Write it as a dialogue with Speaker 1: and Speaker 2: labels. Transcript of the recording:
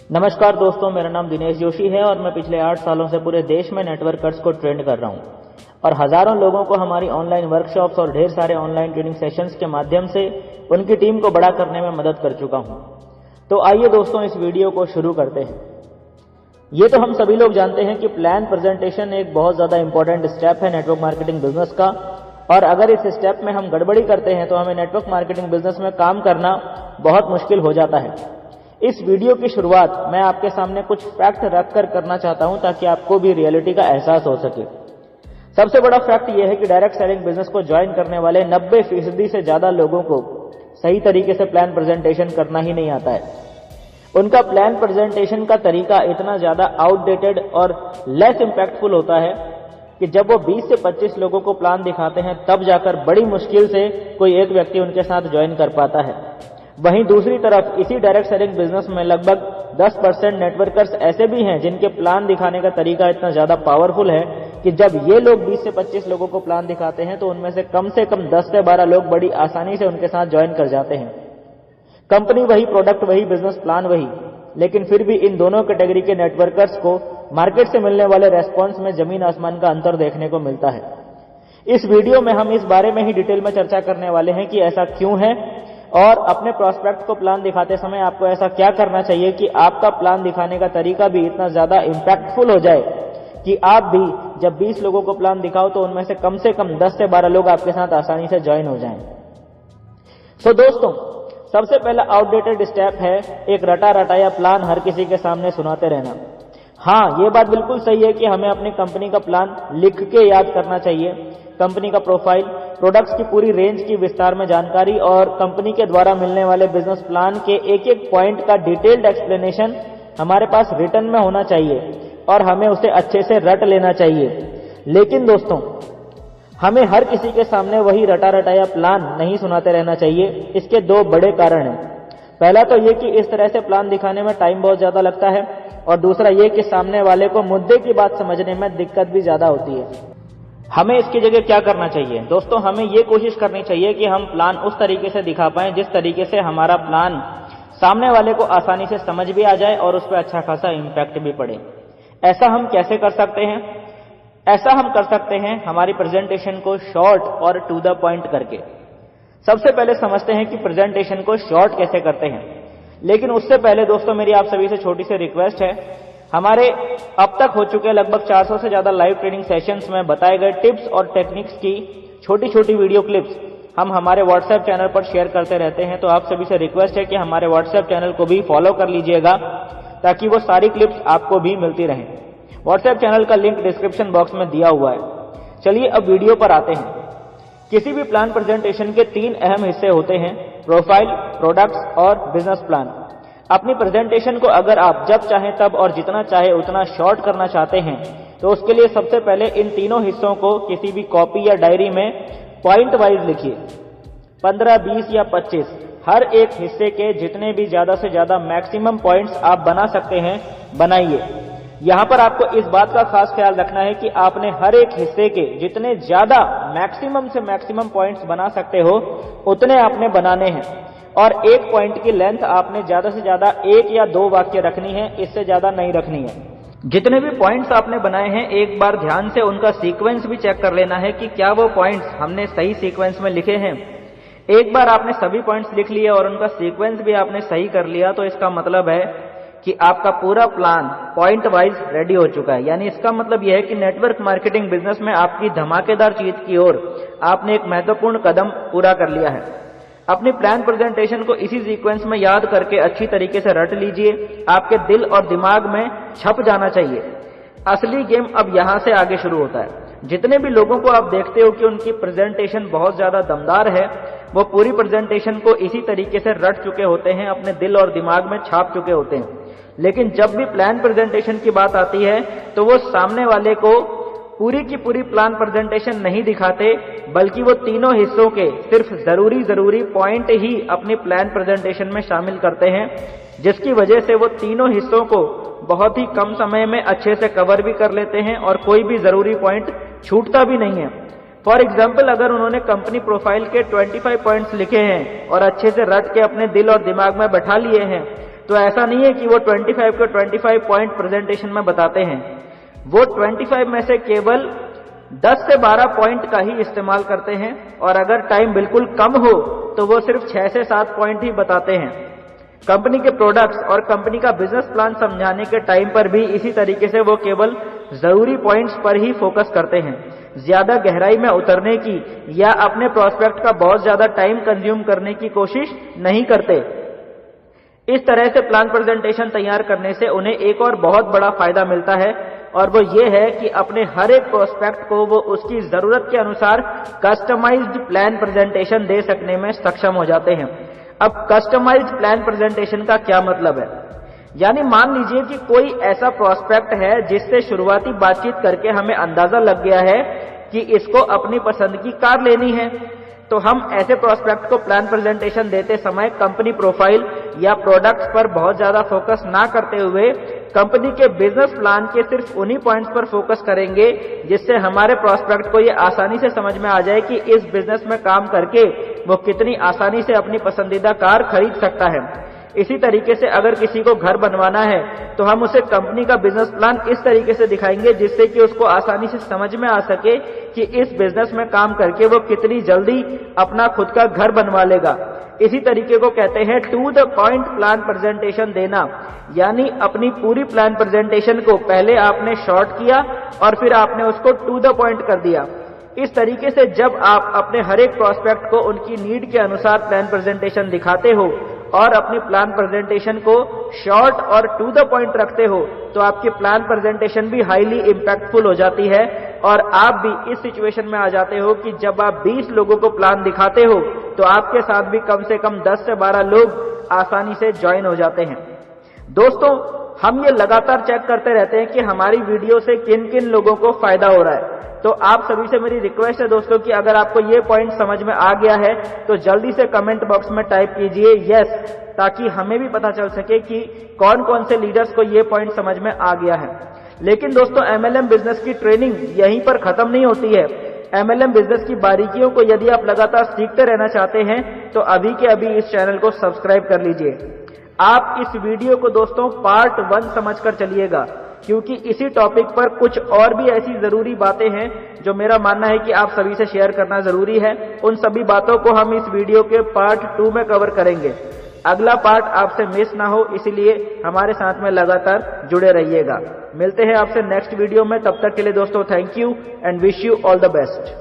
Speaker 1: नमस्कार दोस्तों, मेरा नाम दिनेश जोशी है और मैं पिछले 8 सालों से पूरे देश में नेटवर्कर्स को ट्रेंड कर रहा हूं और हजारों लोगों को हमारी ऑनलाइन वर्कशॉप्स और ढेर सारे ऑनलाइन ट्रेनिंग सेशंस के माध्यम से उनकी टीम को बड़ा करने में मदद कर चुका हूं। तो आइए दोस्तों, इस वीडियो को शुरू करते हैं। ये तो हम सभी लोग जानते हैं कि प्लान प्रेजेंटेशन एक बहुत ज्यादा इंपॉर्टेंट स्टेप है नेटवर्क मार्केटिंग बिजनेस का, और अगर इस स्टेप में हम गड़बड़ी करते हैं तो हमें नेटवर्क मार्केटिंग बिजनेस में काम करना बहुत मुश्किल हो जाता है। इस वीडियो की शुरुआत मैं आपके सामने कुछ फैक्ट रखकर करना चाहता हूं ताकि आपको भी रियलिटी का एहसास हो सके। सबसे बड़ा फैक्ट यह है कि डायरेक्ट सेलिंग बिजनेस को ज्वाइन करने वाले 90% से ज्यादा लोगों को सही तरीके से प्लान प्रेजेंटेशन करना ही नहीं आता है। उनका प्लान प्रेजेंटेशन का तरीका इतना ज्यादा आउटडेटेड और लेस इंपैक्टफुल होता है कि जब वो 20 से 25 लोगों को प्लान दिखाते हैं तब जाकर बड़ी मुश्किल से कोई एक व्यक्ति उनके साथ ज्वाइन कर पाता है। वहीं दूसरी तरफ इसी डायरेक्ट सेलिंग बिजनेस में लगभग 10% नेटवर्कर्स ऐसे भी हैं जिनके प्लान दिखाने का तरीका इतना ज्यादा पावरफुल है कि जब ये लोग 20 से 25 लोगों को प्लान दिखाते हैं तो उनमें से कम 10 से 12 लोग बड़ी आसानी से उनके साथ ज्वाइन कर जाते हैं। कंपनी वही, प्रोडक्ट वही, बिजनेस प्लान वही, लेकिन फिर भी इन दोनों कैटेगरी के नेटवर्कर्स को मार्केट से मिलने वाले रेस्पॉन्स में जमीन आसमान का अंतर देखने को मिलता है। इस वीडियो में हम इस बारे में ही डिटेल में चर्चा करने वाले हैं कि ऐसा क्यों है और अपने प्रोस्पेक्ट को प्लान दिखाते समय आपको ऐसा क्या करना चाहिए कि आपका प्लान दिखाने का तरीका भी इतना ज्यादा इंपैक्टफुल हो जाए कि आप भी जब 20 लोगों को प्लान दिखाओ तो उनमें से कम 10 से 12 लोग आपके साथ आसानी से ज्वाइन हो जाएं। सो दोस्तों, सबसे पहला आउटडेटेड स्टेप है एक रटा रटाया प्लान हर किसी के सामने सुनाते रहना। हाँ, ये बात बिल्कुल सही है कि हमें अपनी कंपनी का प्लान लिख के याद करना चाहिए। कंपनी का प्रोफाइल, प्रोडक्ट्स की पूरी रेंज की विस्तार में जानकारी और कंपनी के द्वारा मिलने वाले बिजनेस प्लान के एक एक पॉइंट का डिटेल्ड एक्सप्लेनेशन हमारे पास रिटर्न में होना चाहिए और हमें उसे अच्छे से रट लेना चाहिए। लेकिन दोस्तों, हमें हर किसी के सामने वही रटा रटाया प्लान नहीं सुनाते रहना चाहिए। इसके 2 बड़े कारण हैं। पहला तो ये कि इस तरह से प्लान दिखाने में टाइम बहुत ज्यादा लगता है और दूसरा ये कि सामने वाले को मुद्दे की बात समझने में दिक्कत भी ज्यादा होती है। हमें इसकी जगह क्या करना चाहिए दोस्तों? हमें ये कोशिश करनी चाहिए कि हम प्लान उस तरीके से दिखा पाएं जिस तरीके से हमारा प्लान सामने वाले को आसानी से समझ भी आ जाए और उस पर अच्छा खासा इंपैक्ट भी पड़े। ऐसा हम कैसे कर सकते हैं? ऐसा हम कर सकते हैं हमारी प्रेजेंटेशन को शॉर्ट और टू द पॉइंट करके। सबसे पहले समझते हैं कि प्रेजेंटेशन को शॉर्ट कैसे करते हैं। लेकिन उससे पहले दोस्तों, मेरी आप सभी से छोटी सी रिक्वेस्ट है। हमारे अब तक हो चुके लगभग 400 से ज्यादा लाइव ट्रेनिंग सेशंस में बताए गए टिप्स और टेक्निक्स की छोटी छोटी वीडियो क्लिप्स हम हमारे व्हाट्सएप चैनल पर शेयर करते रहते हैं। तो आप सभी से रिक्वेस्ट है कि हमारे व्हाट्सएप चैनल को भी फॉलो कर लीजिएगा ताकि वो सारी क्लिप्स आपको भी मिलती रहें। व्हाट्सएप चैनल का लिंक डिस्क्रिप्शन बॉक्स में दिया हुआ है। चलिए अब वीडियो पर आते हैं। किसी भी प्लान प्रेजेंटेशन के 3 अहम हिस्से होते हैं: प्रोफाइल, प्रोडक्ट्स और बिजनेस प्लान। अपनी प्रेजेंटेशन को अगर आप जब चाहें तब और जितना चाहे उतना शॉर्ट करना चाहते हैं तो उसके लिए सबसे पहले इन तीनों हिस्सों को किसी भी कॉपी या डायरी में पॉइंट वाइज लिखिए। 15, 20 या 25 हर एक हिस्से के जितने भी ज्यादा से ज्यादा मैक्सिमम पॉइंट्स आप बना सकते हैं बनाइए। यहां पर आपको इस बात का खास ख्याल रखना है कि आपने हर एक हिस्से के जितने ज्यादा मैक्सिमम से मैक्सिमम पॉइंट्स बना सकते हो उतने आपने बनाने हैं और एक पॉइंट की लेंथ आपने ज्यादा से ज्यादा 1 या 2 वाक्य रखनी है, इससे ज्यादा नहीं रखनी है। जितने भी पॉइंट्स आपने बनाए हैं एक बार ध्यान से उनका सीक्वेंस भी चेक कर लेना है कि क्या वो पॉइंट्स हमने सही सीक्वेंस में लिखे हैं। एक बार आपने सभी पॉइंट्स लिख लिए और उनका सीक्वेंस भी आपने सही कर लिया तो इसका मतलब है कि आपका पूरा प्लान पॉइंट वाइज रेडी हो चुका है। यानी इसका मतलब यह है कि नेटवर्क मार्केटिंग बिजनेस में आपकी धमाकेदार चीज की ओर आपने एक महत्वपूर्ण कदम पूरा कर लिया है। अपनी प्लान प्रेजेंटेशन को इसी सीक्वेंस में याद करके अच्छी तरीके से रट लीजिए। आपके दिल और दिमाग में छप जाना चाहिए। असली गेम अब यहां से आगे शुरू होता है। जितने भी लोगों को आप देखते हो कि उनकी प्रेजेंटेशन बहुत ज्यादा दमदार है, वो पूरी प्रेजेंटेशन को इसी तरीके से रट चुके होते हैं, अपने दिल और दिमाग में छाप चुके होते हैं। लेकिन जब भी प्लान प्रेजेंटेशन की बात आती है तो वो सामने वाले को पूरी की पूरी प्लान प्रेजेंटेशन नहीं दिखाते, बल्कि वो तीनों हिस्सों के सिर्फ जरूरी पॉइंट ही अपनी प्लान प्रेजेंटेशन में शामिल करते हैं, जिसकी वजह से वो तीनों हिस्सों को बहुत ही कम समय में अच्छे से कवर भी कर लेते हैं और कोई भी जरूरी पॉइंट छूटता भी नहीं है। फॉर एग्जाम्पल अगर उन्होंने कंपनी प्रोफाइल के 25 पॉइंट्स लिखे हैं और अच्छे से रट के अपने दिल और दिमाग में बैठा लिए हैं, तो ऐसा नहीं है कि वो 25 के 25 पॉइंट प्रेजेंटेशन में बताते हैं। वो 25 में से केवल 10 से 12 पॉइंट का ही इस्तेमाल करते हैं, और अगर टाइम बिल्कुल कम हो तो वो सिर्फ 6 से 7 पॉइंट ही बताते हैं। कंपनी के प्रोडक्ट्स और कंपनी का बिजनेस प्लान समझाने के टाइम पर भी इसी तरीके से वो केवल जरूरी पॉइंट्स पर ही फोकस करते हैं। ज्यादा गहराई में उतरने की या अपने प्रोस्पेक्ट का बहुत ज्यादा टाइम कंज्यूम करने की कोशिश नहीं करते। इस तरह से प्लान प्रेजेंटेशन तैयार करने से उन्हें एक और बहुत बड़ा फायदा मिलता है, और वो ये है कि अपने हर एक प्रोस्पेक्ट को वो उसकी जरूरत के अनुसार कस्टमाइज्ड प्लान प्रेजेंटेशन दे सकने में सक्षम हो जाते हैं। अब कस्टमाइज्ड प्लान प्रेजेंटेशन का क्या मतलब है? यानी मान लीजिए कि कोई ऐसा प्रोस्पेक्ट है जिससे शुरुआती बातचीत करके हमें अंदाजा लग गया है कि इसको अपनी पसंद की कार लेनी है, तो हम ऐसे प्रोस्पेक्ट को प्लान प्रेजेंटेशन देते समय कंपनी प्रोफाइल या प्रोडक्ट्स पर बहुत ज्यादा फोकस ना करते हुए कंपनी के बिजनेस प्लान के सिर्फ उन्हीं पॉइंट्स पर फोकस करेंगे जिससे हमारे प्रोस्पेक्ट को ये आसानी से समझ में आ जाए कि इस बिजनेस में काम करके वो कितनी आसानी से अपनी पसंदीदा कार खरीद सकता है। इसी तरीके से अगर किसी को घर बनवाना है तो हम उसे कंपनी का बिजनेस प्लान इस तरीके से दिखाएंगे जिससे कि उसको आसानी से समझ में आ सके कि इस बिजनेस में काम करके वो कितनी जल्दी अपना खुद का घर बनवा लेगा। इसी तरीके को कहते हैं to the point plan presentation देना, यानी अपनी पूरी प्लान प्रेजेंटेशन को पहले आपने शॉर्ट किया और फिर आपने उसको टू द पॉइंट कर दिया। इस तरीके से जब आप अपने हर एक प्रोस्पेक्ट को उनकी नीड के अनुसार प्लान प्रेजेंटेशन दिखाते हो और अपनी प्लान प्रेजेंटेशन को शॉर्ट और टू द पॉइंट रखते हो, तो आपकी प्लान प्रेजेंटेशन भी हाईली इंपैक्टफुल हो जाती है और आप भी इस सिचुएशन में आ जाते हो कि जब आप 20 लोगों को प्लान दिखाते हो तो आपके साथ भी कम से कम 10 से 12 लोग आसानी से ज्वाइन हो जाते हैं। दोस्तों, हम ये लगातार चेक करते रहते हैं कि हमारी वीडियो से किन किन लोगों को फायदा हो रहा है। तो आप सभी से मेरी रिक्वेस्ट है दोस्तों कि अगर आपको ये पॉइंट समझ में आ गया है तो जल्दी से कमेंट बॉक्स में टाइप कीजिए यस, ताकि हमें भी पता चल सके कि कौन कौन से लीडर्स को ये पॉइंट समझ में आ गया है। लेकिन दोस्तों, MLM बिजनेस की ट्रेनिंग यहीं पर खत्म नहीं होती है। MLM बिजनेस की बारीकियों को यदि आप लगातार सीखते रहना चाहते हैं तो अभी के अभी इस चैनल को सब्सक्राइब कर लीजिए। आप इस वीडियो को दोस्तों पार्ट 1 समझकर चलिएगा, क्योंकि इसी टॉपिक पर कुछ और भी ऐसी जरूरी बातें हैं जो मेरा मानना है कि आप सभी से शेयर करना जरूरी है। उन सभी बातों को हम इस वीडियो के पार्ट 2 में कवर करेंगे। अगला पार्ट आपसे मिस ना हो, इसलिए हमारे साथ में लगातार जुड़े रहिएगा। मिलते हैं आपसे नेक्स्ट वीडियो में, तब तक के लिए दोस्तों thank you and wish you all the best.